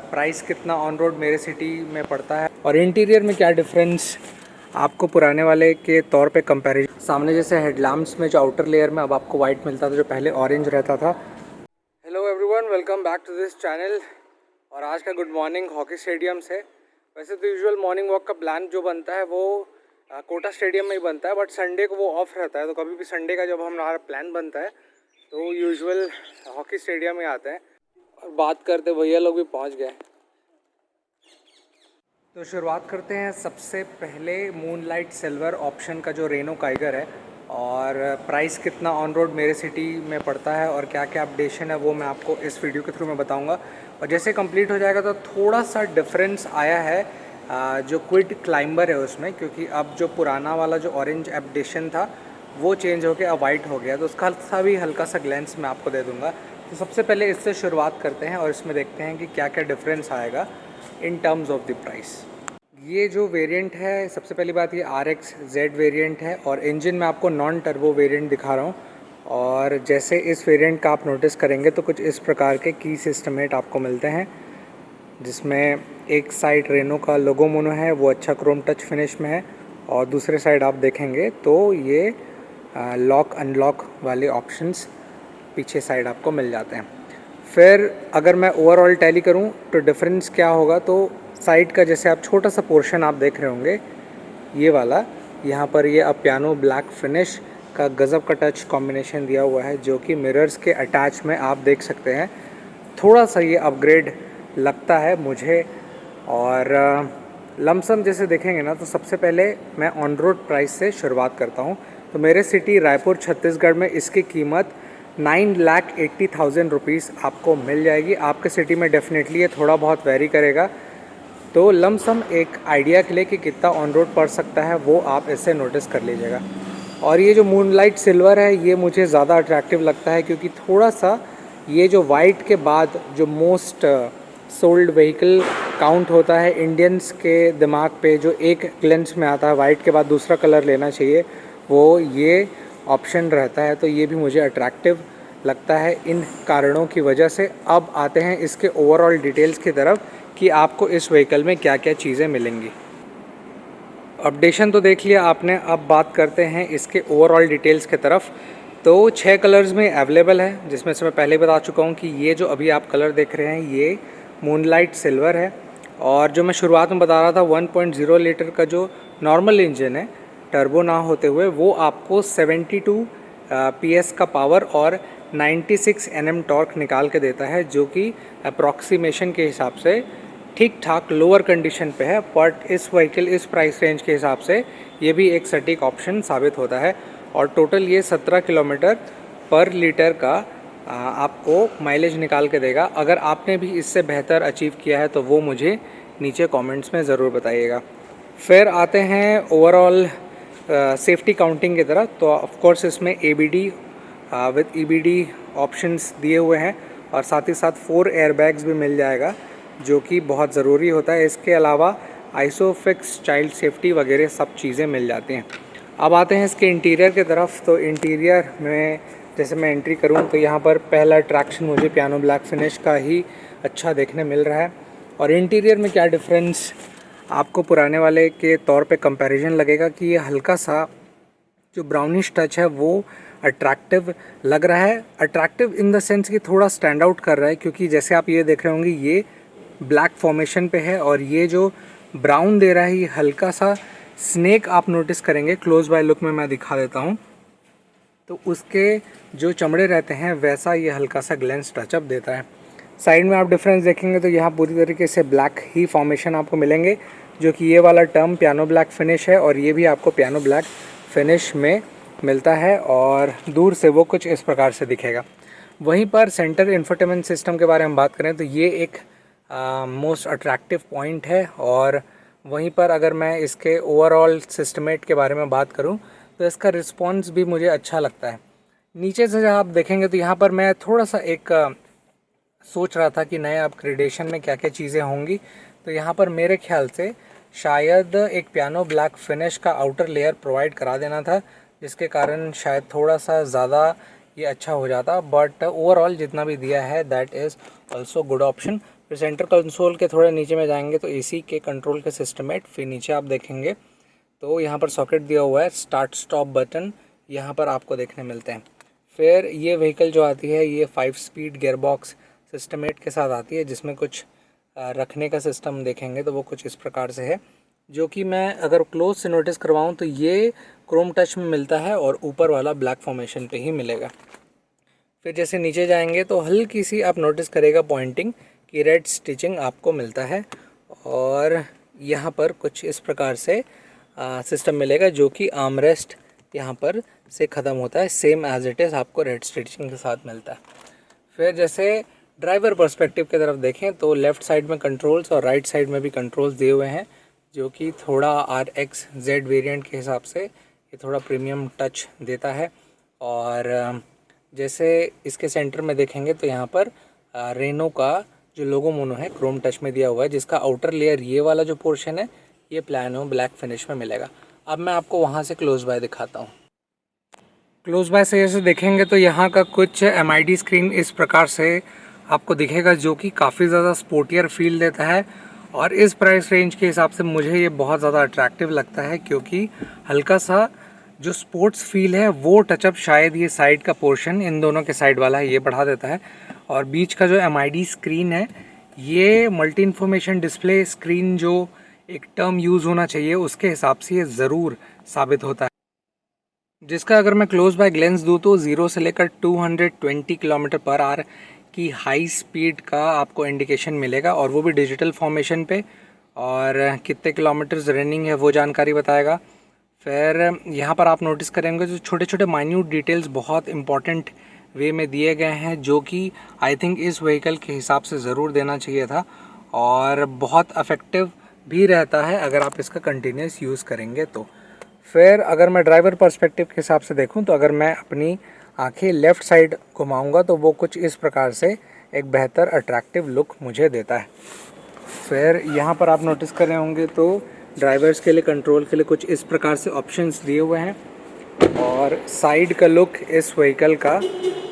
Price कितना on road मेरे city में पड़ता है और इंटीरियर में क्या डिफरेंस आपको पुराने वाले के तौर पे कंपैरिजन। सामने जैसे हेडलैम्प्स में जो आउटर लेयर में अब आपको वाइट मिलता था, जो पहले ऑरेंज रहता था। Hello everyone, welcome back to this channel. और आज का गुड मॉर्निंग हॉकी स्टेडियम से। वैसे तो यूजुअल मॉर्निंग वॉक का प्लान जो बनता है वो कोटा स्टेडियम में ही बनता है, बट संडे को वो ऑफ रहता है। तो कभी भी संडे का जब हमारा प्लान बनता है तो यूजुअल हॉकी स्टेडियम में आते हैं। और बात करते भैया लोग भी पहुंच गए, तो शुरुआत करते हैं। सबसे पहले मूनलाइट सिल्वर ऑप्शन का जो रेनो काइगर है, और प्राइस कितना ऑन रोड मेरे सिटी में पड़ता है और क्या क्या अपडेशन है वो मैं आपको इस वीडियो के थ्रू में बताऊंगा। और जैसे कंप्लीट हो जाएगा तो थोड़ा सा डिफरेंस आया है जो क्विड क्लाइंबर है उसमें, क्योंकि अब जो पुराना वाला जो ऑरेंज अपडेशन था वो चेंज होकर अब वाइट हो गया, तो उसका सा भी हल्का सा ग्लेंस मैं आपको दे दूँगा। तो सबसे पहले इससे शुरुआत करते हैं और इसमें देखते हैं कि क्या क्या डिफरेंस आएगा in terms of the price. ये जो वेरिएंट है, सबसे पहली बात ये RXZ वेरिएंट है और इंजन में आपको नॉन टर्बो वेरिएंट दिखा रहा हूँ। और जैसे इस वेरिएंट का आप नोटिस करेंगे तो कुछ इस प्रकार के की सिस्टमेट आपको मिलते हैं, जिसमें एक साइड रेनो का लोगो मोनो है, वो अच्छा क्रोम टच फिनिश में है, और दूसरे साइड आप देखेंगे तो ये लॉक अनलॉक वाले ऑप्शंस पीछे साइड आपको मिल जाते हैं। फिर अगर मैं ओवरऑल टैली करूं तो डिफरेंस क्या होगा, तो साइड का जैसे आप छोटा सा पोर्शन आप देख रहे होंगे ये वाला, यहाँ पर ये अब पियानो ब्लैक फिनिश का गज़ब का टच कॉम्बिनेशन दिया हुआ है, जो कि मिरर्स के अटैच में आप देख सकते हैं। थोड़ा सा ये अपग्रेड लगता है मुझे। और लमसम जैसे देखेंगे ना, तो सबसे पहले मैं ऑन रोड प्राइस से शुरुआत करता हूँ। तो मेरे सिटी रायपुर छत्तीसगढ़ में इसकी कीमत 9,80,000 रुपीज़ आपको मिल जाएगी। आपके सिटी में डेफिनेटली ये थोड़ा बहुत वेरी करेगा, तो लमसम एक आइडिया के लिए कि कितना ऑन रोड पड़ सकता है वो आप इससे नोटिस कर लीजिएगा। और ये जो मूनलाइट सिल्वर है ये मुझे ज़्यादा अट्रैक्टिव लगता है, क्योंकि थोड़ा सा ये जो वाइट के बाद जो मोस्ट सोल्ड व्हीकल काउंट होता है इंडियंस के दिमाग पे, जो एक ग्लेंस में आता है वाइट के बाद दूसरा कलर लेना चाहिए, वो ये ऑप्शन रहता है। तो ये भी मुझे अट्रैक्टिव लगता है इन कारणों की वजह से। अब आते हैं इसके ओवरऑल डिटेल्स की तरफ कि आपको इस व्हीकल में क्या क्या चीज़ें मिलेंगी। अपडेशन तो देख लिया आपने, अब बात करते हैं इसके ओवरऑल डिटेल्स की तरफ। तो 6 कलर्स में अवेलेबल है, जिसमें से मैं पहले बता चुका हूँ कि ये जो अभी आप कलर देख रहे हैं ये मूनलाइट सिल्वर है। और जो मैं शुरुआत में बता रहा था 1.0 लीटर का जो नॉर्मल इंजन है टर्बो ना होते हुए, वो आपको 72 PS का पावर और 96 Nm टॉर्क निकाल के देता है, जो कि अप्रॉक्सीमेशन के हिसाब से ठीक ठाक लोअर कंडीशन पे है। बट इस व्हीकल इस प्राइस रेंज के हिसाब से ये भी एक सटीक ऑप्शन साबित होता है। और टोटल ये 17 किलोमीटर पर लीटर का आपको माइलेज निकाल के देगा। अगर आपने भी इससे बेहतर अचीव किया है तो वो मुझे नीचे कमेंट्स में ज़रूर बताइएगा। फिर आते हैं ओवरऑल सेफ्टी काउंटिंग की तरफ। तो ऑफ कोर्स इसमें ABD विद EBD ऑप्शंस दिए हुए हैं, और साथ ही साथ 4 एयरबैग्स भी मिल जाएगा, जो कि बहुत ज़रूरी होता है। इसके अलावा आइसोफिक्स चाइल्ड सेफ्टी वगैरह सब चीज़ें मिल जाती हैं। अब आते हैं इसके इंटीरियर की तरफ। तो इंटीरियर में जैसे मैं एंट्री करूं तो यहाँ पर पहला अट्रैक्शन मुझे पियानो ब्लैक फिनिश का ही अच्छा देखने मिल रहा है। और इंटीरियर में क्या डिफरेंस आपको पुराने वाले के तौर पे कंपैरिजन लगेगा कि ये हल्का सा जो ब्राउनिश टच है वो अट्रैक्टिव लग रहा है। अट्रैक्टिव इन द सेंस कि थोड़ा स्टैंड आउट कर रहा है, क्योंकि जैसे आप ये देख रहे होंगे ये ब्लैक फॉर्मेशन पे है, और ये जो ब्राउन दे रहा है ये हल्का सा स्नेक आप नोटिस करेंगे। क्लोज बाय लुक में मैं दिखा देता हूँ, तो उसके जो चमड़े रहते हैं वैसा ये हल्का सा ग्लेंस टचअप देता है। साइड में आप डिफरेंस देखेंगे तो यहाँ पूरी तरीके से ब्लैक ही फॉर्मेशन आपको मिलेंगे, जो कि ये वाला टर्म पियानो ब्लैक फिनिश है, और ये भी आपको पियानो ब्लैक फिनिश में मिलता है। और दूर से वो कुछ इस प्रकार से दिखेगा। वहीं पर सेंटर इंफोटेनमेंट सिस्टम के बारे में बात करें तो ये एक मोस्ट अट्रैक्टिव पॉइंट है। और वहीं पर अगर मैं इसके ओवरऑल सिस्टमेट के बारे में बात करूं तो इसका रिस्पॉन्स भी मुझे अच्छा लगता है। नीचे से जब आप देखेंगे तो यहाँ पर मैं थोड़ा सा एक सोच रहा था कि नए अपग्रेडेशन में क्या क्या चीज़ें होंगी। तो यहाँ पर मेरे ख्याल से शायद एक पियानो ब्लैक फिनिश का आउटर लेयर प्रोवाइड करा देना था, जिसके कारण शायद थोड़ा सा ज़्यादा ये अच्छा हो जाता। बट ओवरऑल जितना भी दिया है that is also good option. फिर सेंटर कंसोल के थोड़ा नीचे में जाएंगे तो एसी के कंट्रोल के सिस्टमेट, फिर नीचे आप देखेंगे तो यहाँ पर सॉकेट दिया हुआ है, स्टार्ट स्टॉप बटन यहाँ पर आपको देखने मिलते हैं। फिर ये व्हीकल जो आती है ये 5 स्पीड गियरबॉक्स सिस्टमेट के साथ आती है, जिसमें कुछ रखने का सिस्टम देखेंगे तो वो कुछ इस प्रकार से है, जो कि मैं अगर क्लोज से नोटिस करवाऊँ तो ये क्रोम टच में मिलता है और ऊपर वाला ब्लैक फॉर्मेशन पे ही मिलेगा। फिर जैसे नीचे जाएंगे तो हल्की सी आप नोटिस करेगा पॉइंटिंग की रेड स्टिचिंग आपको मिलता है, और यहाँ पर कुछ इस प्रकार से सिस्टम मिलेगा जो कि आर्मरेस्ट यहाँ पर से ख़त्म होता है, सेम एज इट इज़ आपको रेड स्टिचिंग के साथ मिलता है। फिर जैसे ड्राइवर पर्सपेक्टिव की तरफ देखें तो लेफ़्ट साइड में कंट्रोल्स और राइट साइड में भी कंट्रोल्स दिए हुए हैं, जो कि थोड़ा RX-Z वेरिएंट के हिसाब से ये थोड़ा प्रीमियम टच देता है। और जैसे इसके सेंटर में देखेंगे तो यहाँ पर रेनो का जो लोगो मोनो है क्रोम टच में दिया हुआ है, जिसका आउटर लेयर ये वाला जो पोर्शन है ये प्लानो ब्लैक फिनिश में मिलेगा। अब मैं आपको वहाँ से क्लोज बाय दिखाता हूँ। क्लोज बाय से जैसे देखेंगे तो यहाँ का कुछ MID स्क्रीन इस प्रकार से आपको दिखेगा, जो कि काफ़ी ज़्यादा स्पोर्टियर फील देता है, और इस प्राइस रेंज के हिसाब से मुझे ये बहुत ज़्यादा अट्रैक्टिव लगता है, क्योंकि हल्का सा जो स्पोर्ट्स फील है वो टचअप शायद ये साइड का पोर्शन, इन दोनों के साइड वाला है, ये बढ़ा देता है। और बीच का जो MID स्क्रीन है ये मल्टी इन्फॉर्मेशन डिस्प्ले स्क्रीन जो एक टर्म यूज़ होना चाहिए उसके हिसाब से ये ज़रूर साबित होता है, जिसका अगर मैं क्लोज बाय ग्लेंस दूँ तो 0 से लेकर 220 किलोमीटर पर आवर की हाई स्पीड का आपको इंडिकेशन मिलेगा, और वो भी डिजिटल फॉर्मेशन पे, और कितने किलोमीटर्स रनिंग है वो जानकारी बताएगा। फिर यहाँ पर आप नोटिस करेंगे जो छोटे छोटे माइन्यूट डिटेल्स बहुत इंपॉर्टेंट वे में दिए गए हैं, जो कि आई थिंक इस व्हीकल के हिसाब से ज़रूर देना चाहिए था, और बहुत अफेक्टिव भी रहता है अगर आप इसका कंटिन्यूस यूज़ करेंगे तो। फिर अगर मैं ड्राइवर पर्सपेक्टिव के हिसाब से देखूं तो अगर मैं अपनी आंखें लेफ़्ट साइड घुमाऊंगा तो वो कुछ इस प्रकार से एक बेहतर अट्रैक्टिव लुक मुझे देता है। फिर यहाँ पर आप नोटिस कर रहे होंगे तो ड्राइवर्स के लिए कंट्रोल के लिए कुछ इस प्रकार से ऑप्शंस दिए हुए हैं, और साइड का लुक इस व्हीकल का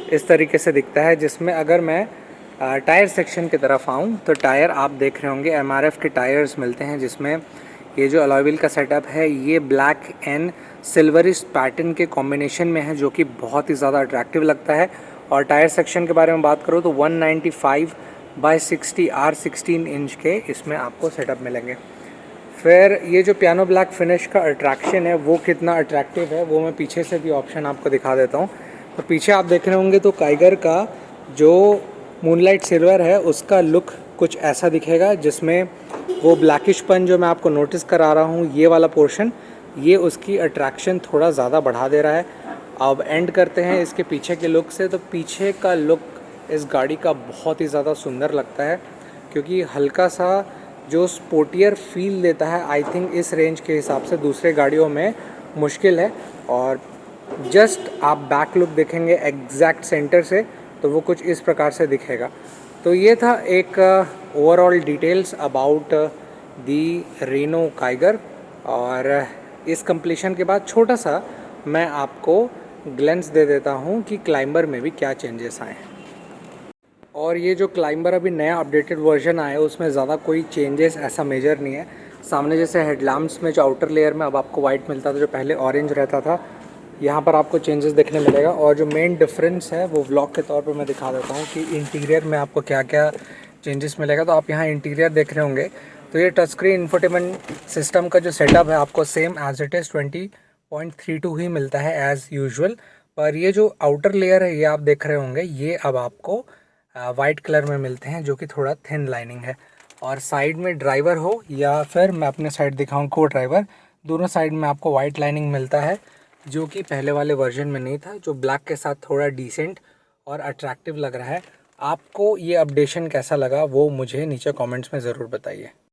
इस तरीके से दिखता है, जिसमें अगर मैं टायर सेक्शन की तरफ आऊँ तो टायर आप देख रहे होंगे MRF के टायर्स मिलते हैं, जिसमें ये जो अलॉय व्हील का सेटअप है ये ब्लैक एंड सिल्वरिश पैटर्न के कॉम्बिनेशन में है, जो कि बहुत ही ज़्यादा अट्रैक्टिव लगता है। और टायर सेक्शन के बारे में बात करूँ तो 195/60 R16 इंच के इसमें आपको सेटअप मिलेंगे। फिर ये जो पियानो ब्लैक फिनिश का अट्रैक्शन है वो कितना अट्रैक्टिव है वो मैं पीछे से भी ऑप्शन आपको दिखा देता हूँ। तो पीछे आप देख रहे होंगे तो काइगर का जो मूनलाइट सिल्वर है उसका लुक कुछ ऐसा दिखेगा, जिसमें वो ब्लैकिशपन जो मैं आपको नोटिस करा रहा हूँ ये वाला पोर्शन, ये उसकी अट्रैक्शन थोड़ा ज़्यादा बढ़ा दे रहा है। अब एंड करते हैं इसके पीछे के लुक से। तो पीछे का लुक इस गाड़ी का बहुत ही ज़्यादा सुंदर लगता है, क्योंकि हल्का सा जो स्पोर्टियर फील देता है आई थिंक इस रेंज के हिसाब से दूसरे गाड़ियों में मुश्किल है। और जस्ट आप बैक लुक देखेंगे एग्जैक्ट सेंटर से तो वो कुछ इस प्रकार से दिखेगा। तो ये था एक overall details about the Renault Kiger, और इस कंप्लीशन के बाद छोटा सा मैं आपको ग्लेंस दे देता हूँ कि क्लाइंबर में भी क्या चेंजेस आए हैं। और ये जो क्लाइंबर अभी नया अपडेटेड वर्जन आया है उसमें ज़्यादा कोई चेंजेस ऐसा मेजर नहीं है। सामने जैसे हेडलैम्प्स में जो आउटर लेयर में अब आपको वाइट मिलता था, जो पहले ऑरेंज रहता था, यहाँ पर आपको चेंजेस देखने मिलेगा। और जो मेन डिफरेंस है वो व्लॉग के तौर पे मैं दिखा देता हूँ कि इंटीरियर में आपको क्या क्या चेंजेस मिलेगा। तो आप यहाँ इंटीरियर देख रहे होंगे तो ये टच स्क्रीन इंफोटेनमेंट सिस्टम का जो सेटअप है आपको सेम एज इट इज़ 20.32 ही मिलता है एज़ यूजुअल। पर ये जो आउटर लेयर है ये आप देख रहे होंगे ये अब आपको वाइट कलर में मिलते हैं, जो कि थोड़ा थिन लाइनिंग है। और साइड में ड्राइवर हो या फिर मैं अपने साइड दिखाऊँ को ड्राइवर, दोनों साइड में आपको वाइट लाइनिंग मिलता है, जो कि पहले वाले वर्जन में नहीं था, जो ब्लैक के साथ थोड़ा डिसेंट और अट्रैक्टिव लग रहा है। आपको ये अपडेशन कैसा लगा वो मुझे नीचे कमेंट्स में ज़रूर बताइए।